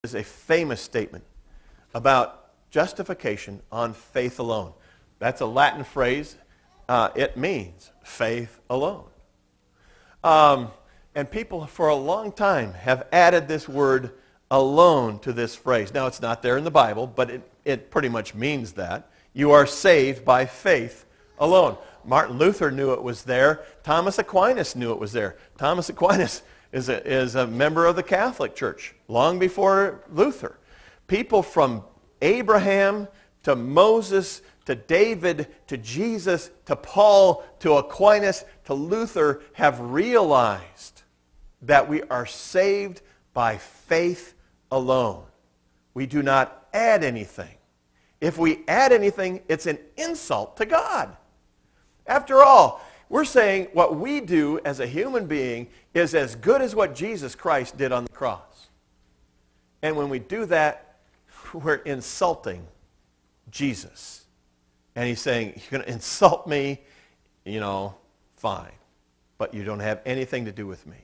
is a famous statement about justification on faith alone. That's a Latin phrase. It means faith alone. And people for a long time have added this word alone to this phrase. Now, it's not there in the Bible, but it pretty much means that. You are saved by faith alone. Martin Luther knew it was there. Thomas Aquinas knew it was there. Thomas Aquinas is a member of the Catholic Church long before Luther. People from Abraham to Moses to David to Jesus to Paul to Aquinas to Luther have realized that we are saved by faith alone. We do not add anything. If we add anything, it's an insult to God. After all, we're saying what we do as a human being is as good as what Jesus Christ did on the cross. And when we do that, we're insulting Jesus. And he's saying, you're going to insult me, fine. But you don't have anything to do with me.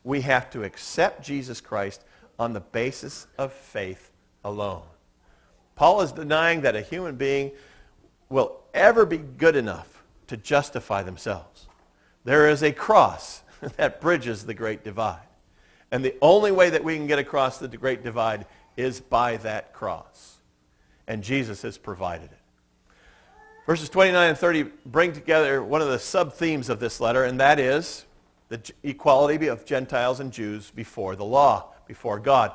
We have to accept Jesus Christ on the basis of faith alone. Paul is denying that a human being will ever be good enough to justify themselves. There is a cross that bridges the great divide. And the only way that we can get across the great divide is by that cross. And Jesus has provided it. Verses 29 and 30 bring together one of the sub-themes of this letter, and that is the equality of Gentiles and Jews before the law, before God.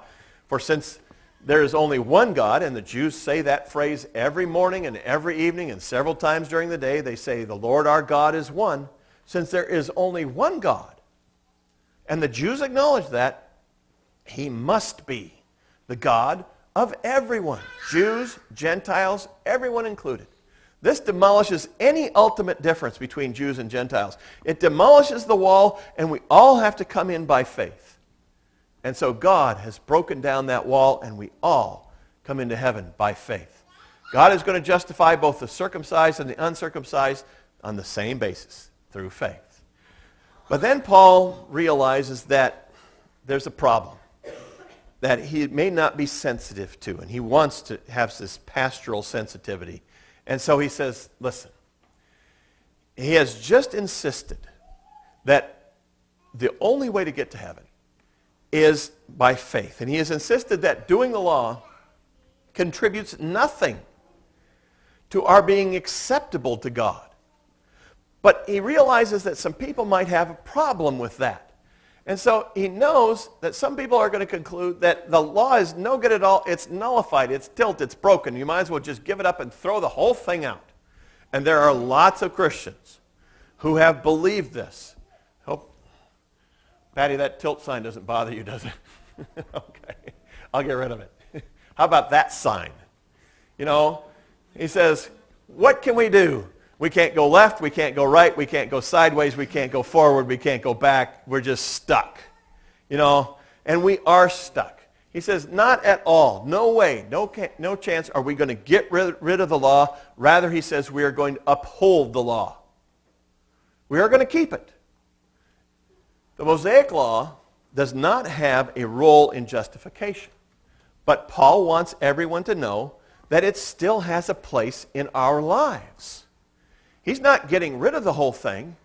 For since there is only one God, and the Jews say that phrase every morning and every evening and several times during the day, they say, the Lord our God is one. Since there is only one God, and the Jews acknowledge that, he must be the God of everyone, Jews, Gentiles, everyone included. This demolishes any ultimate difference between Jews and Gentiles. It demolishes the wall, and we all have to come in by faith. And so God has broken down that wall, and we all come into heaven by faith. God is going to justify both the circumcised and the uncircumcised on the same basis, through faith. But then Paul realizes that there's a problem that he may not be sensitive to, and he wants to have this pastoral sensitivity. And so he says, listen, he has just insisted that the only way to get to heaven is by faith. And he has insisted that doing the law contributes nothing to our being acceptable to God. But he realizes that some people might have a problem with that. And so he knows that some people are going to conclude that the law is no good at all. It's nullified. It's tilted. It's broken. You might as well just give it up and throw the whole thing out. And there are lots of Christians who have believed this. Hope, Patty, that tilt sign doesn't bother you, does it? Okay. I'll get rid of it. How about that sign? He says, what can we do? We can't go left, we can't go right, we can't go sideways, we can't go forward, we can't go back. We're just stuck. And we are stuck. He says, not at all. No way, no chance are we going to get rid of the law. Rather, he says, we are going to uphold the law. We are going to keep it. The Mosaic Law does not have a role in justification. But Paul wants everyone to know that it still has a place in our lives. He's not getting rid of the whole thing.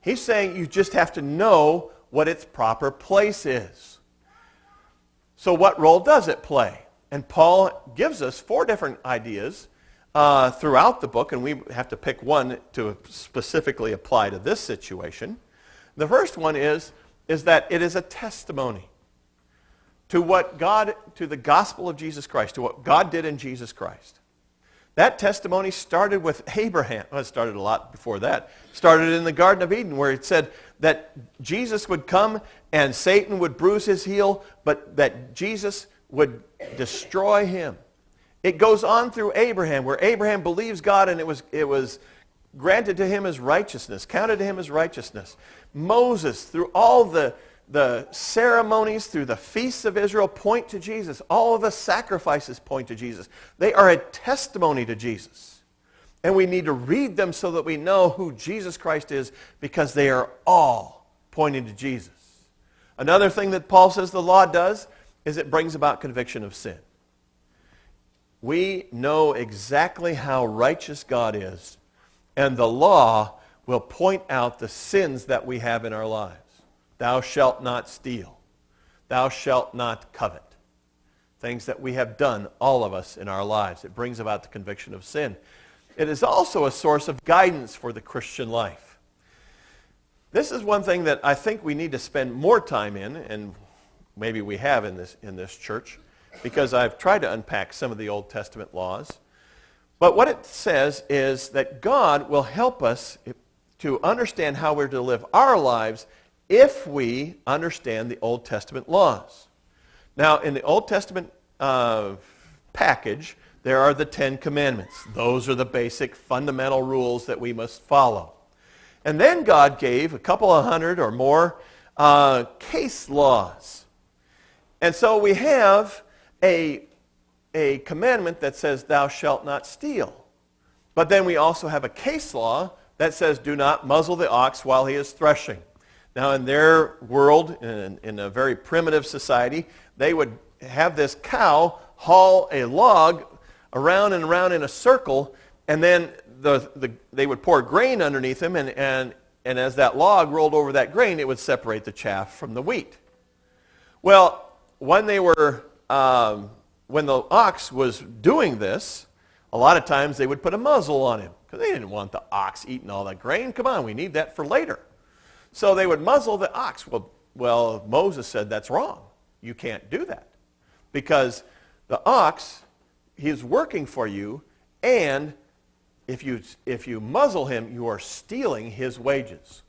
He's saying you just have to know what its proper place is. So what role does it play? And Paul gives us 4 different ideas throughout the book, and we have to pick one to specifically apply to this situation. The first one is that it is a testimony to the gospel of Jesus Christ, to what God did in Jesus Christ. That testimony started with Abraham. Well, it started a lot before that. It started in the Garden of Eden, where it said that Jesus would come and Satan would bruise his heel, but that Jesus would destroy him. It goes on through Abraham, where Abraham believes God, and it was granted to him as righteousness, counted to him as righteousness. Moses, through all the ceremonies, through the feasts of Israel, point to Jesus. All of the sacrifices point to Jesus. They are a testimony to Jesus. And we need to read them so that we know who Jesus Christ is, because they are all pointing to Jesus. Another thing that Paul says the law does is it brings about conviction of sin. We know exactly how righteous God is, and the law will point out the sins that we have in our lives. Thou shalt not steal. Thou shalt not covet. Things that we have done, all of us, in our lives. It brings about the conviction of sin. It is also a source of guidance for the Christian life. This is one thing that I think we need to spend more time in, and maybe we have in this church, because I've tried to unpack some of the Old Testament laws. But what it says is that God will help us to understand how we're to live our lives if we understand the Old Testament laws. Now, in the Old Testament package, there are the 10 Commandments. Those are the basic fundamental rules that we must follow. And then God gave a couple of hundred or more case laws. And so we have a commandment that says, thou shalt not steal. But then we also have a case law that says, do not muzzle the ox while he is threshing. Now, in their world, in a very primitive society, they would have this cow haul a log around and around in a circle, and then they would pour grain underneath him, and as that log rolled over that grain, it would separate the chaff from the wheat. Well, when the ox was doing this, a lot of times they would put a muzzle on him, because they didn't want the ox eating all that grain. Come on, we need that for later. So they would muzzle the ox. Well, Moses said that's wrong. You can't do that, because the ox, he's working for you, and if you muzzle him, you are stealing his wages.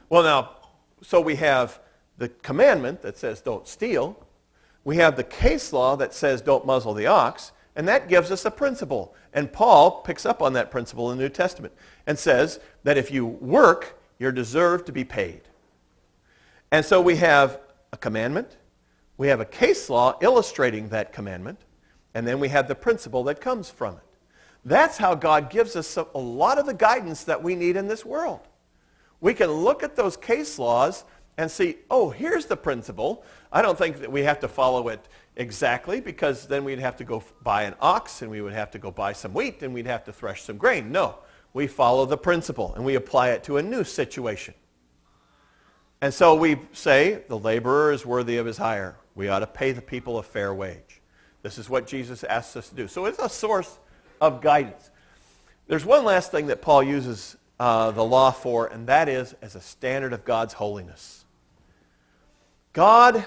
Well, now, so we have the commandment that says don't steal. We have the case law that says don't muzzle the ox, and that gives us a principle. And Paul picks up on that principle in the New Testament and says that if you work, you're deserved to be paid. And so we have a commandment, we have a case law illustrating that commandment, and then we have the principle that comes from it. That's how God gives us a lot of the guidance that we need in this world. We can look at those case laws and see, oh, here's the principle. I don't think that we have to follow it exactly, because then we'd have to go buy an ox, and we would have to go buy some wheat, and we'd have to thresh some grain. No, we follow the principle, and we apply it to a new situation. And so we say the laborer is worthy of his hire. We ought to pay the people a fair wage. This is what Jesus asks us to do. So it's a source of guidance. There's one last thing that Paul uses the law for, and that is as a standard of God's holiness. God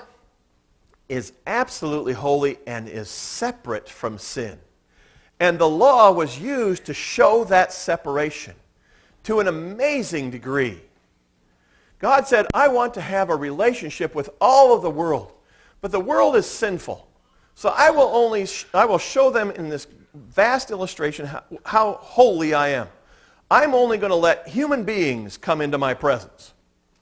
is absolutely holy and is separate from sin. And the law was used to show that separation to an amazing degree. God said, I want to have a relationship with all of the world, but the world is sinful. So I will show them in this vast illustration how holy I am. I'm only going to let human beings come into my presence.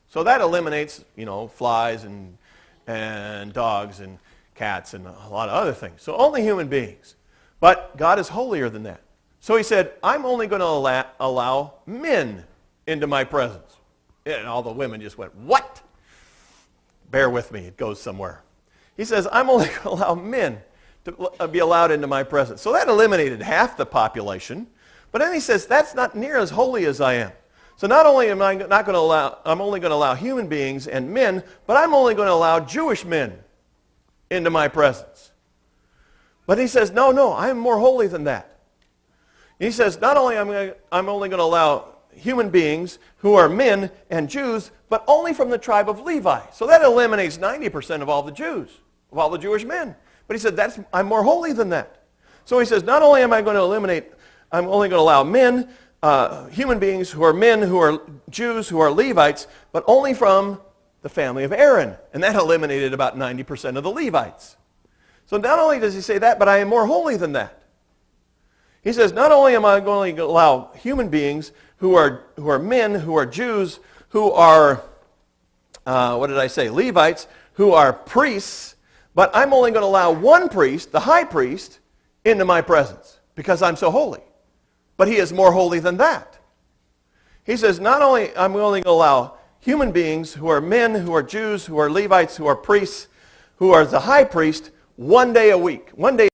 So that eliminates, flies and dogs and cats and a lot of other things. So only human beings. But God is holier than that. So he said, I'm only going to allow men into my presence. And all the women just went, what? Bear with me, it goes somewhere. He says, I'm only going to allow men to be allowed into my presence. So that eliminated half the population. But then he says, that's not near as holy as I am. So not only am I not going to allow, I'm only going to allow human beings and men, but I'm only going to allow Jewish men into my presence. But he says, no, I'm more holy than that. He says, not only I'm only going to allow human beings who are men and Jews, but only from the tribe of Levi. So that eliminates 90% of all the Jews, of all the Jewish men. But he said, I'm more holy than that. So he says, not only am I going to I'm only going to allow men, human beings who are men, who are Jews, who are Levites, but only from the family of Aaron. And that eliminated about 90% of the Levites. So not only does he say that, but I am more holy than that. He says, not only am I going to allow human beings who are men, who are Jews, who are, Levites, who are priests, but I'm only going to allow one priest, the high priest, into my presence because I'm so holy. But he is more holy than that. He says, not only I'm only going to allow human beings who are men, who are Jews, who are Levites, who are priests, who are the high priest one day a week. One day